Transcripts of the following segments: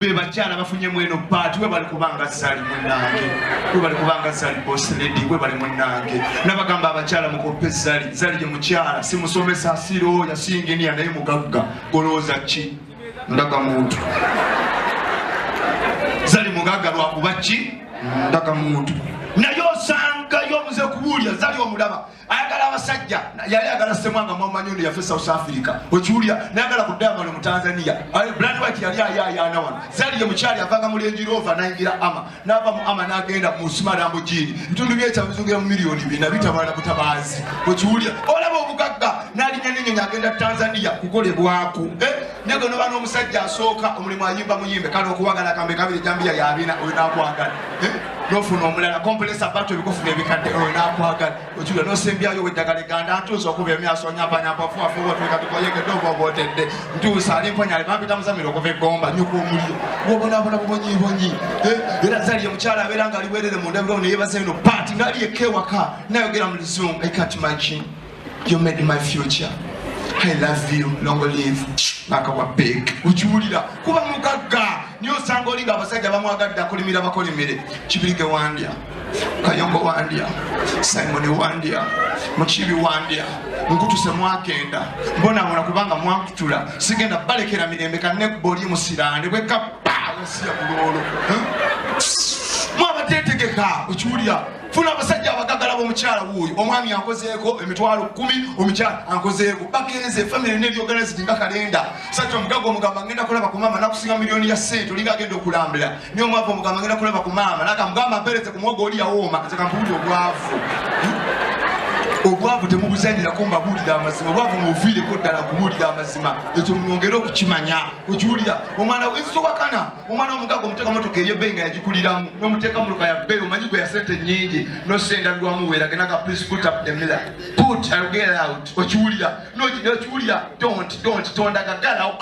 Bebakyala bafunye mweno paati we bali kubanga sali munnange we bali kubanga sali boss lady we bali munnange nabagamba abakyala mukope zali je mukyala simusomesa asiro ya singinia naye mugagga goloza ki ndaga muntu zali mugagga lwa kubachi ndaga muntu nayo sanga yo muze kubulya zali omulaba ayagala abasajja yali agala semwanga mwamanyundo ya South Africa okiwulya nayagala kudama mu Tanzania brand white yali ayana wano zali ye mukyali avanga mu Range Rover naingira ama nava mu ama nagenda mu Sumarambo jini ntundu byecha bizungira mu milioni 2 bitabala kutabazi okiwulya olaba obugagga nali nyenye nyagenda Tanzania kukolebwako nego no bano omusajja asooka omulimu ayimba muyimbe kale okuwagala kambe kabiri jambia yabina oyo nakwagala nofuna omulala complex abato bikofuna ebikadde oyo nakwagala okiwulya no sembyayo wedagale ganda atuzo okuba emyaso nyapanya pafu afu watu katikoyeke dovo botedde ntuusa ali mponya ali bapita muzamiro okuva egomba nyuko omuliro wobonabona bubonyi era zali omukyala abeera nga aliwerere mu ndabiro ne yebaza eno party ngali ekewaka nayogera mu Zoom I can't imagine you made my future I love you long live nakawa big ukiwulira kuba mugagga niyo sanga olinga abasajja bamwagadde akolimira bakolimire Kibirige Wandya Kayongo Wandya Simon Wandya Mukibi Wandya nkutuse mwagenda mbona mwana kubanga mwakutula sigenda balekera mirembe kanne boli musirande bweka siya kulolo mwabatetegeka ukiwulira funa abasajja abagagala bomukyala wuyo omwami ankozeeko emitwalo 10 omukyala ankozeeko bagenze family ne organize nga kalenda sacho mugago omugamba ngenda kulaba ku mama nakusinga milioni ya sente olinga agenda okulambula niyo mwavo omugamba ngenda kulaba ku mama nakamugamba mpereze ku mwogo oli yawooma nzekampulira obwavu temubuzanyira kumba bulira amazima obwavu muvire ko ddala kubulira amazima ekyo mwongera okukimanya okiwulira omwana w'isowakana omwana omugago omuteka motoka eyebenga yagikuliramu n'omuteeka muluka ya bbeeyi omanyi gwe yasente nyingi nosendabirwamu weeragena ka please put up the mirror put and get out okiwulira nokiwulira don't tondagagalawo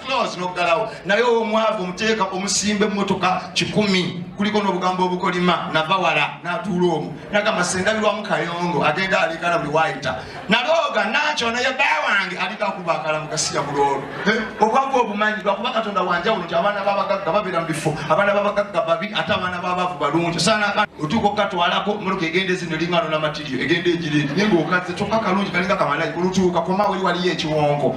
close nogalawo naye omwavu omuteeka omusimba emmotoka 10 kuliko n'obugambo obukolima navawala n'atuula omwo nagamba sendabirwamu Kayongo agenda alikala buli waita naloga nacho naye bawange alika kubakala mukasiya bulolo obwangu obumanyi lwakuba Katonda wanjawulo nti abaana babagagga babira mu bifo abaana babagagga babi ate abaana babavu balungi sana otuko katwalako muluka egende zino lingano na material egende ejiri ningo okaze choka kalungi kalinga kamalayi kulutuka koma wali ekiwonko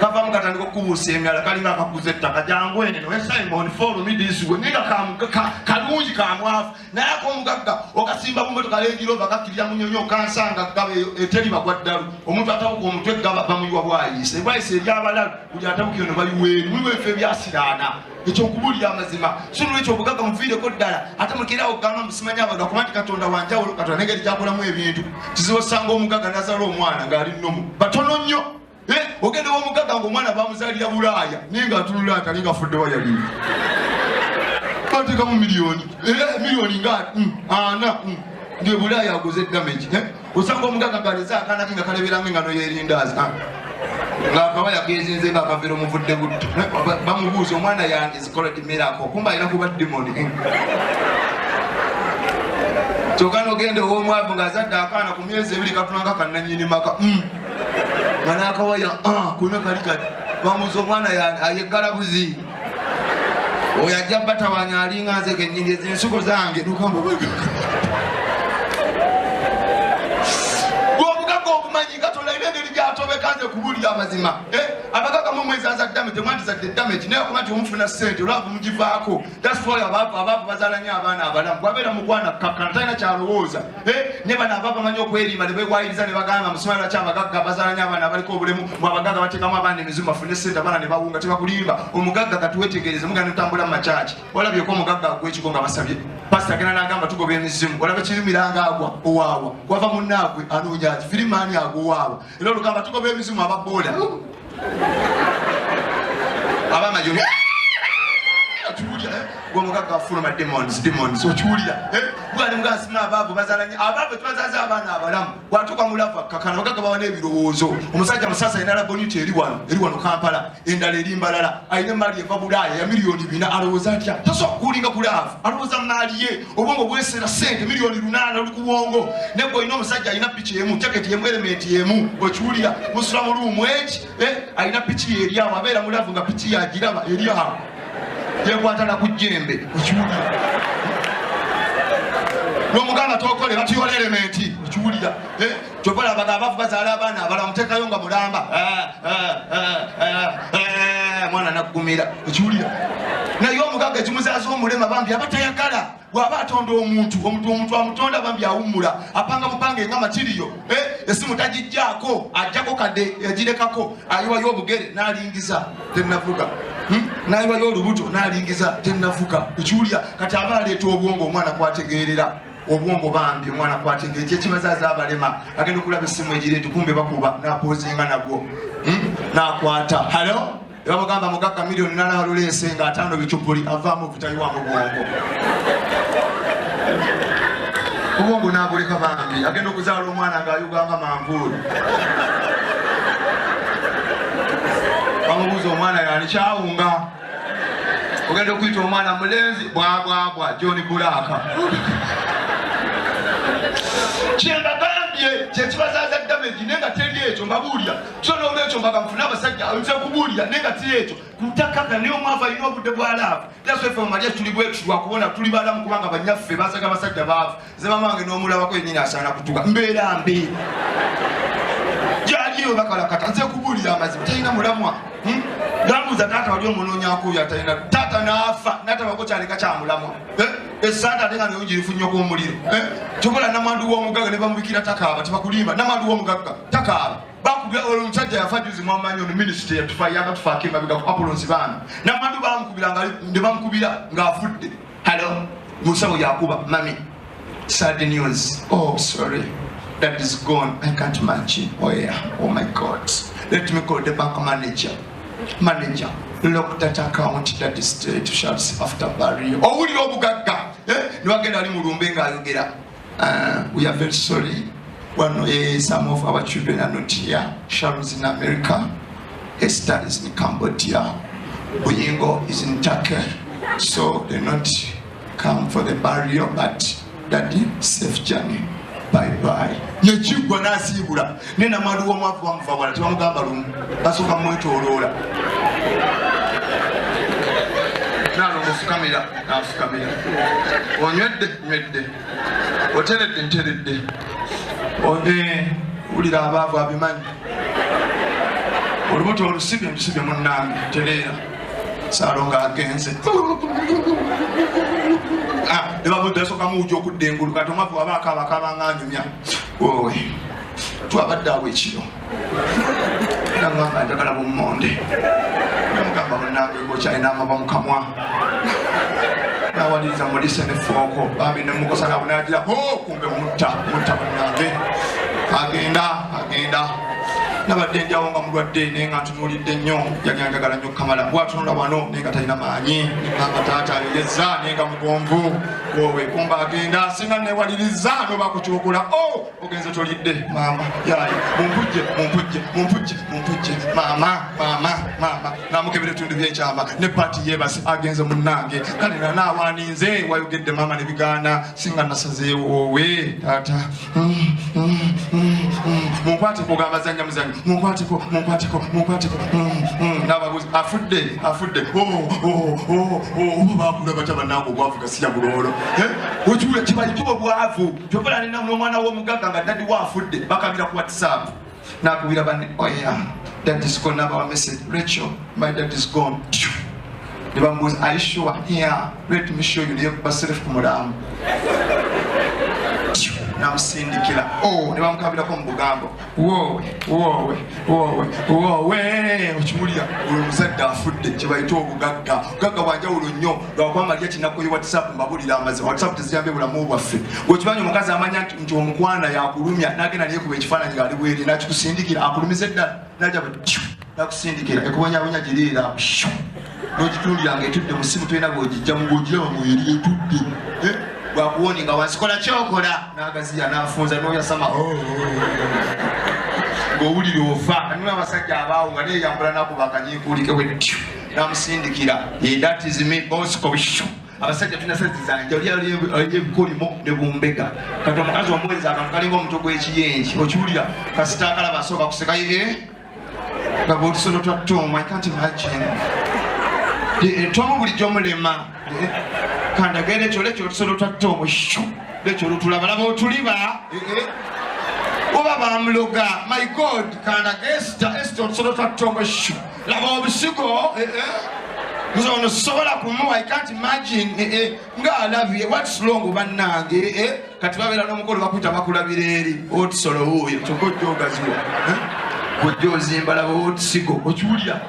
kava mukatandika okubuusa emyala kalinga akakuza ettaka jangu ene no Simon follow me this way ninga kalungi kamwafu naye omugagga okasimba mu motoka Range Rover kakirya munyonyo kansanga gabe eteri bagwaddalu omuntu atabuka omutwe gaba bamuyiwa bwayise eryabalalu buli atabuka eno baliweeri muliwo efe ebyasiraana ekyokubulira amazima sino ekyo obugagga muviireko ddala ate mukirawo gana musimanya abantu akumanti Katonda wanjawulo Katonda negeri gyakolamu ebintu kizibu osanga omugagga nazala omwana ng'ali nnomu batono nnyo ogende w'omugagga ng'omwana bamuzalira Bulaaya naye ng'atunula atalinga afudde wayalimu bateekamu miliyoni nga 4 ndio Bulaaya aguze damage osanga omugagga galeza akana kinga kaleberanga engano yerindazi ngakawaya gezinze ngakavero muvudde gutto bamubuuza omwana yange zikola miracle kumba ina kuba demon tokano gende omwavu ngazadde akana ku myezi 2 katunanga kananyini maka mwana akawaya kuna kalika bamubuuza omwana yange ayegala buzi oyajja batawanya alinga nze kenyingi ezinsuko zange nukamba kanze kubulira amazima abagagga mu mwezi aza damage mwandiza damage naye kumati omufuna sente olwavu mugivaako that's why abavu bazalanya abaana abalamu gwabera mugwana kakantana kyalowooza ne bano abava manyi okwerima ne bewayiriza ne bagamba musumala kyabagagga bazalanya abaana abaliko obulemu abagagga bateekamu abaana emizimu bafune sente abaana ne bawunga tebakulimba omugagga katuwetegereze mugana ntambula mu makyaki olabyeko omugagga gw'ekiko nga basabye pasita agenda n'agamba tugoba emizimu olaba kirumiranga agwa owaawa gwava munnaagwe anoonya ati firimaani agwa owaawa era olugamba tugoba emizimu ababola abamajoni gw'omugagga afuluma demons okiwulira bwali mugasi n'abaavu bazalanya abaavu tubazaza abaana abalamu bwatuuka mulava kakana bagagga bawa n'ebirowoozo omusajja musasa alina laboniti eri wano Kampala endala eri Mbalala alina emaali eva Bulaaya ya miliyoni 4 alowooza atya tasobola kuwulinga kulaavu alowooza maali ye obwongo bwesera sente miliyoni 8 oli ku bwongo nebwe olina omusajja alina piki emu jaketi yemu elementi yemu okiwulira musula mu luumu eki alina piki eri awo abeera mulavu nga piki yagiraba eri awo yekwatana ku jjembe okiwulira n'omuganda tokole batuyola elementi okiwulira kyokola abafu bazaala abaana abala muteekayo nga mulamba mwana naggumira okiwulira naye omugagga ekimuzaaza omulema bambi abatayagala bw'aba atonda omuntu amutonda bambi awummula apanga bupange nga matiriyo esimu tagijjaako ajjako kadde yagirekako ayiwayo obugere n'alingiza tennavuga n'ayiwayo olubuto n'alingiza tennavuga okiwulira kati aba aleeta obwongo omwana kwategeerera obwongo bambi omwana kwategeera ekyo ekibazaaza abalema agenda okulaba essimu egireetu kumbe bakuba n'apoozinga nabwo n'akwata halo ebamugamba mugagga miliyoni nalawalulese nga atano bicupuli avaamu obutayiwa mu bwongo obwongo n'abuleka bambi agenda okuzaala omwana ng'ayuganga manvuuli bamubuuza omwana yani kyawunga ogenda okuyita omwana mulenzi bwabwabwa John Bulaka kyembagambye kyekibazaaza damage nenga teri ekyo mbabuulira so n'olwekyo mbaga nfuna abasajja nze kubuulira nenga teri ekyo kutakaka naye omwavu alina obudde bwalaavu taswe ffe mumalya tuli bwetu lwakubona tuli balamu kubanga banyaffe basaga abasajja baavu ze mamange n'omulabako yennyini asaana kutuka mbeera mbi gyaliyo bakalakata nze kubuulira amazima talina mulamwa nambuuza taata wali omunoonyakuyo atalina taata n'afa natabako kyaleka kyamulamwa esanda ate nga neyongirifunyoko omuliro kyokola namandu w'omugagga ne bamubikira takaaba tebakulimba namandu w'omugagga takaaba bakubya omusajja yafa juzi mwamanyi ono minisita yatufa yakatufaako emabega ku apolonsi baana namandu bamukubira ne bamukubira ng'afudde halo musawo yakuba mami sad news oh sorry that is gone I can't imagine oh yeah oh my god let me call the bank manager lock that account that is straight shots after burial owulira obugagga niwagenda ali mulumbe ng'ayogera we are very sorry some of our children are not here. Sharon is in America, Esther is in Cambodia, Buyingo is in Turkey, so they not come for the burial, but daddy, safe journey. Bye-bye. Nechigwa nasibula. Nena maluwa mwafu wa mfawala. Tiwa mgamba lumu. Basuka mwetu olola. Nalo mufukamira. Nafukamira. Onywedde. Oteredde. Ulira abaavu abimanyi. Olubuto olusibye munnange. Tereera. Saalonga agenze. Nebabuuza esooka muwujja okudda engulu kati omwavu abaako abakabanganyumya wowe twabadde awo ekiro nagamba njagala bummonde namugamba munnange gokyalina amaba mukamwa nawaliriza mulise nefooko bambi nemukosa nabo nagira kumbe mutta munnange agenda nabadde njawo nga mulwadde naye nga ntunuulidde nnyo yali anjagala nnyo kamala bwatunula wano naye nga talina maanyi nengamba taata ayogeza naye nga mugonvu wowe kumba agenda singa newaliriza noba kukyokula ogenze tolidde maama yayi mumpujje maama namukebera ebitundu byenkyama ne paati yebasi agenze munnange kale nanaawaninze wayogedde maama nebigaana singa nasazeewo wowe taata munkwateko gamazanya muzanyo munkwateko nababuuzi afudde bakula bata bannange obwavu gasiya bulolo okiwula kibayitibwa obwavu kyokola nina n'omwana w'omugagga nga daddi waafudde bakabira ku WhatsApp nakubira banne oya dad is gone naba message Rachel my dad is gone ne bamubuuza are you sure yeah let me show you naye basiref ku mulamu namusindikira ne bamukabirako mu bugambo wowe okimulya oyo omuzadde afudde kyebayita obugagga bwanjawulo nnyo lwakwamaliya kinakoye WhatsApp mbabulira amazima WhatsApp teziyambye bulamu bwaffe gwekimanyi omukazi amanya nti omukwana yakulumya nagenda naye kuba ekifaananyi nga ali bweri nakikusindikira akulumiza eddala najaba nakusindikira ekubonyabonya giriira n'ogitundira nga etudde mu simu tolina bwogijjamu ng'ogiraba mweri etudde bwakuwoni nga wansikola kyokola nagaziya nafunza noyasama ng'owulira ofa anina abasajja abaawo nga neyambula nakubakanyiikuulike bwetyo namusindikira that is me bosco abasajja tulina sente zange oli ebikolimo ne bumbega kati omukazi omuweza akantu kalinga omutwe gw'ekiyenji okiwulira kasita akalaba asooka kuseka nga bwotusono twa tom I can't imagine Tomu bulijjo mulema. Kandagere ekyo lekyo otusolo twatta omushu. Lekyo olutulabalaba otuliba. Oba bamuloga. My God, kandagere Esther otusolo twatta omushu. Laba obusigo. Nzono sobola kumuwa, I can't imagine. Nga alabye, what's wrong bannange? Kati babeera n'omukolo bakuta bakulabira eri. Otusolo wuuyo, kyokka ojja ogaziwa. Ojja ozimba laba otusigo. Okiwulira?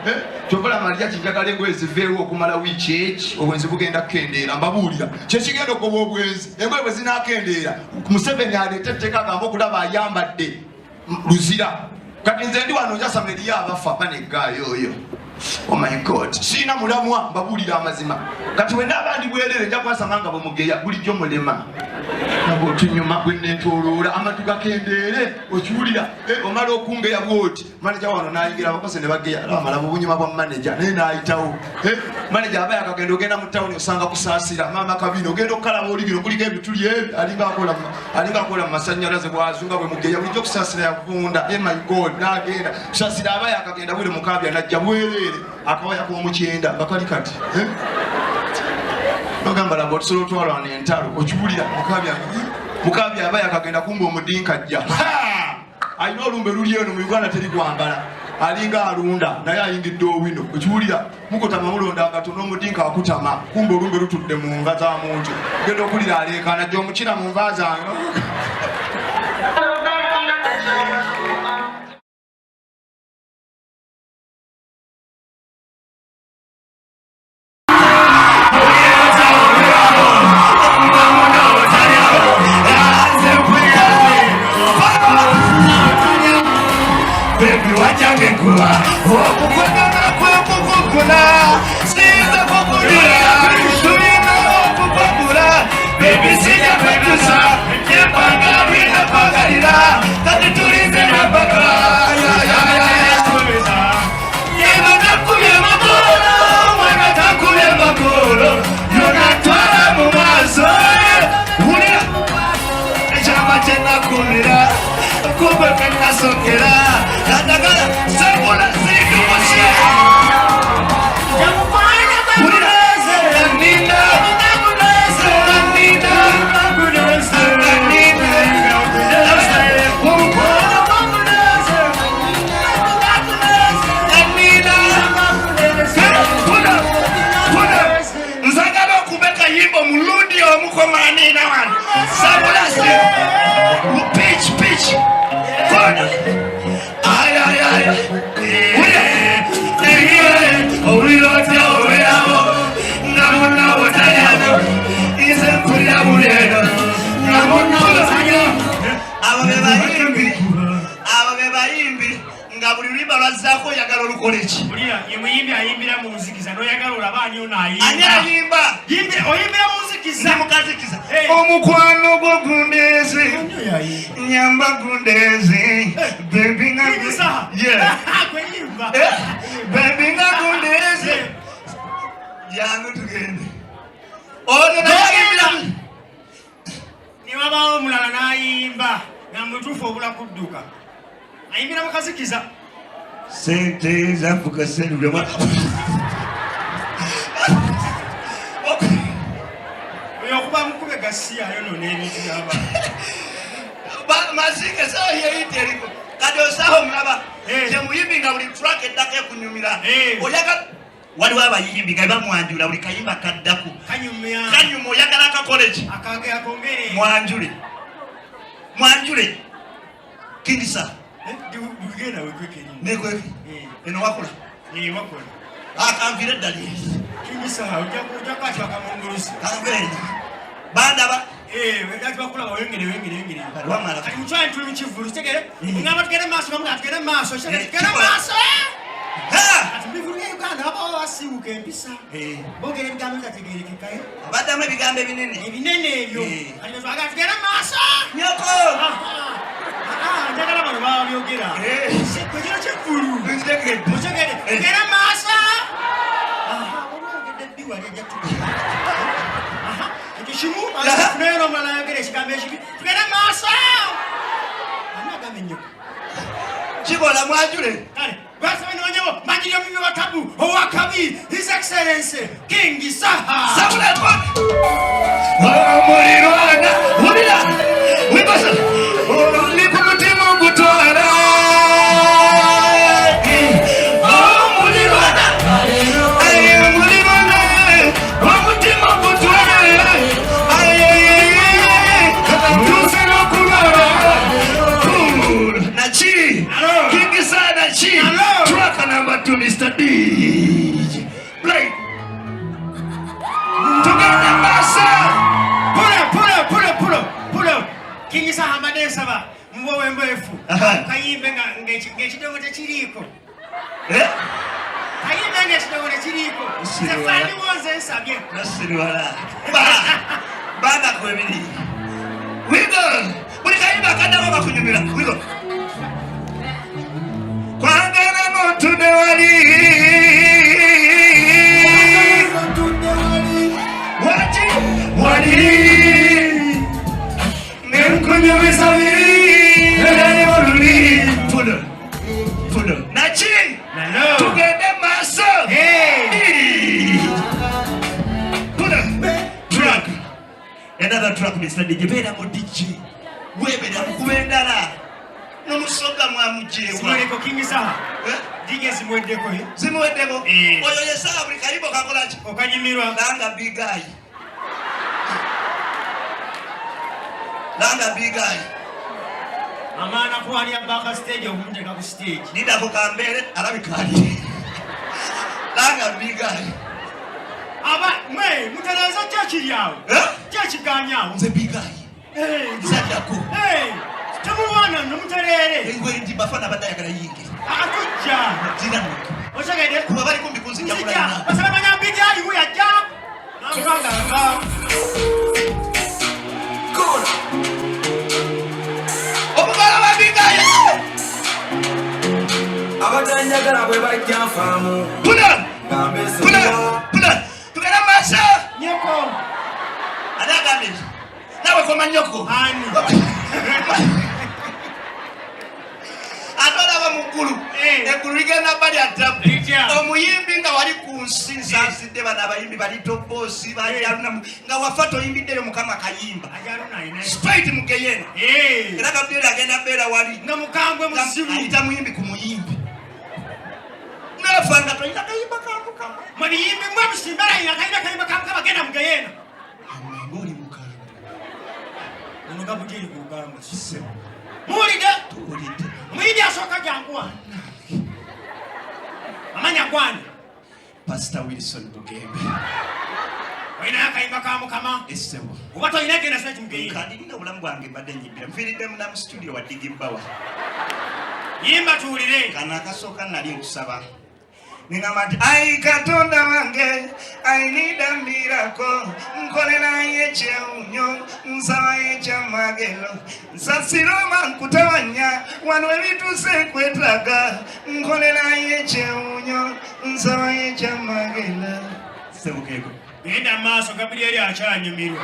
Kyokola Maria kijagala engoye ziveewo okumala wiiki eki obwenzi bugenda kukendeera. Mbabuulira. Kyekigenda okuba obwenzi. Engoye bwe zinaakendeera. Museveni aleeta etteeka agamba okulaba ayambadde luzira. Kati nze ndi wano njasama eriyo abafa baneggaayo oyo. Oh my God. Sina mulamwa mbabulira amazima. Kati wenda abandi bwerere nja kwasanga nga bamugeya bulijjo mulema. Nabo tunyuma bwennetoloola amatu gakendeere okiwulira omala okungeya bwoti manager wano n'ayingira abakose ne bageya amala bubunyuma bwa manager naye n'ayitawo manager aba yakagenda ogenda mu tawuni osanga kusaasira maama kabino ogenda okukalaba oligiro kuliko ebituli ebi alinga akola mu masannyalaze bwazunga bwe mugeya bulijjo kusaasira yavunda. My God, n'agenda kusaasira aba yakagenda buli mukabya najja bwerere akawaya k'omukyenda bakali kati nogamba laba otusolo otwalwana entalo okiwulira mukabya aba yakagenda kumba omudinka ajja alina olumbe luli eno mu Uganda teri kwambala alinga alunda naye ayingidde owino okiwulira mukutama mulonda akatono omudinka akutama kumba olumbe lutudde mu nva za muntu genda okulira aleekaana jja omukira mu nva zange. Omukwano gwo gundeze nyamba gundeze baby nga baby nga gundeze jangu tugende ono nayimbira niwabawo omulala n'ayimba nga mutuufu obula kudduka ayimbira mukazikiza sente zafuka selulema okuba mukube gasiyayo n'ebintu by'abantu mazike sawa yeyite eriko kati osaho mulaba temuyimbi nga buli track eddako ekunyumira oyagala waliwo abayimbi nga bamwanjula buli kayimba kaddaku kanyuma oyagala akakoleki mwanjule kindisa nekweki eno wakola akanvira eddali bandaba bakulaba wengere kati mukyali tuli mukivulu kitegere ngamba tugende maaso bamuga tugende maaso tugende maaso kati mubivulu bya Uganda babawo basiiwuka empisa boogera ebigambo bitategerekekayo abaddamu ebigambo ebinene ebyo kati betwagala tugende maaso nyoko njagala bano babyogera kwekino kivulu mutegere tugende maaso olwogedde ebbiwali ejjatugera Shimu, neno mwana yagere shikambe shibi. Tugenda maaso. Ana gamenyo. Chibola mwajule. Kale. Basaba nonyabo manjira mimi watabu owakabi His Excellency King Saha. Sabula kwa. Mulirwana. Mulira. Wibasa. Likumutima gutwala. Mulirwana. Aye mulirwana. Wamutima gutwala. Aye. Tusino kulala. Nachi. King Saha Nachi. Track number 2 Mr. DJ. Play. Together massa. Pull up. King Saha Madesaba. Mwowe mbefu. Kayimbe ngechidogo chiriko. Kayimbe ngechidogo chiriko. Sefani wonze nsabye. Nasiriwala. Bana kwebili. Wigo. Uri kayimba kadako bakunyumira. Wigo. Kwangana motu dewali. Wali. Kunyumisa wili. Pull up. Nachi. Together maso. Hey. Pull up. Track. Another track Mr. DJ. Beda mo DJ. Webeda mkuendala. Nomusoga mwamujewa. Simwedeko King Saha. DJ simwedeko hi. Simwedeko. Oyo yesa Afrika ibo kakolachi. Okanyimirwa. Langa big guy. Langa big guy. Amana kwani abaka stage okumuteka ku stage. Nida kukambele alabikali. Langa big guy. Aba mutereza church yawe. Church ganyawo. Nze big guy. Nzajako. Tamuwana nomuterere. Engwe ndi bafana badayagala yingi. Akujja. Dina muko. Oshagede. Kuba bali kumbi kunzi yakula ina. Basaba banya big guy uya ja. Namukanga. Kola. Obugala ba big guy. Abatanyagala bwe bajja faamu. Pula. Tugenda masa. Nyoko. Anagambe. Nawe koma nyoko. Ani. Atwala ba mukulu. Ekulu ligenda bali atabu. Omuyimbi nga wali ku nsinza sidde bana abayimbi bali toposi bajaluna nga wafato yimbidde mukama kayimba. Ajaluna ine. Straight mugeyena. Era kabira agenda bera wali. Na mukambwe musibu. Ayita muyimbi ku muyimbi. Nafanga toyita kayimba kamukama. Mani yimbi mwa musimbara ina kayimba kamukama genda mugeyena. Ngoli mukama. Onoga butiri kugamba. Sise. Mulide. Tulide. Mwidi asoka jangwa. Amanya kwani. Pastor Wilson Bugembe. Waina yakayimba kamukama. Esebo. Ubato ineke na swetu mugeyena. Kandi nina obulamu bwange badde nyibbira. Nfiiridde mu studio wa Digimbawa. Yimba tuwulire. Kana akasooka nali nkusaba. Ningamba nti ayi Katonda wange ayinida mbirako nkolera yekyewunyo nsaba yekyamagero nsasiroma nkutawanya wano ebituuse kwetaaga nkolera yekyewunyo nsaba yekyamagero. Sebukeeko Genda maaso Gabriel yali akyanyumirwa.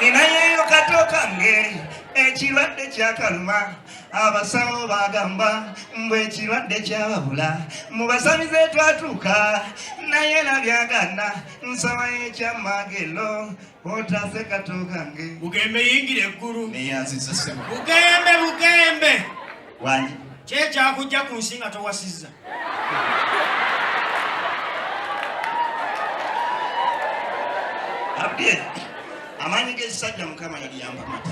inayeyo kato kange ekirwadde kyakaluma abasawo bagamba mbwe ekirwadde kyababula mubasamize twatuuka naye nabyagana nsaba yekyamagero otase kato kange. Bugembe yingire eggulu. Neyanziza sebo. Bugembe. Wanyi. Kyekyakuggya ku nsi nga towasizza. Abdie. Amanyi g'ekisajja mukama yaliyamba mati.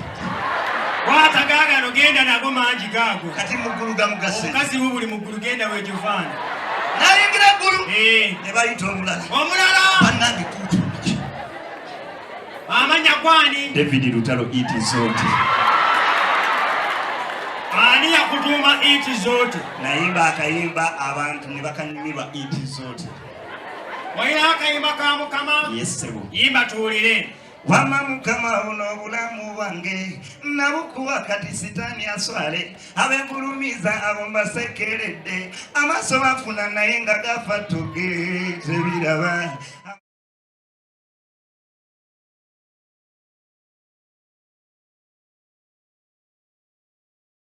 Watagaagano genda nago mangi gaago. Kati muggulu gamugase. Omukazi wo buli muggulu genda weegivaana. Nayingira eggulu. Ne bayita omulala. Bannange tuuti. Amanya gwani. David Lutalo iti zote. Ani yakutuuma iti zote. Nayimba akayimba abantu ne bakanyumirwa iti zote. Wayina akayimba ka Mukama. Yes sebo. Yimba tuwulire. Wama Mukama ono obulamu bwange nabukuwa kati sitaani aswale abengulumiza abo mbasekeredde amaaso bafuna naye nga gafa tuge tebiraba.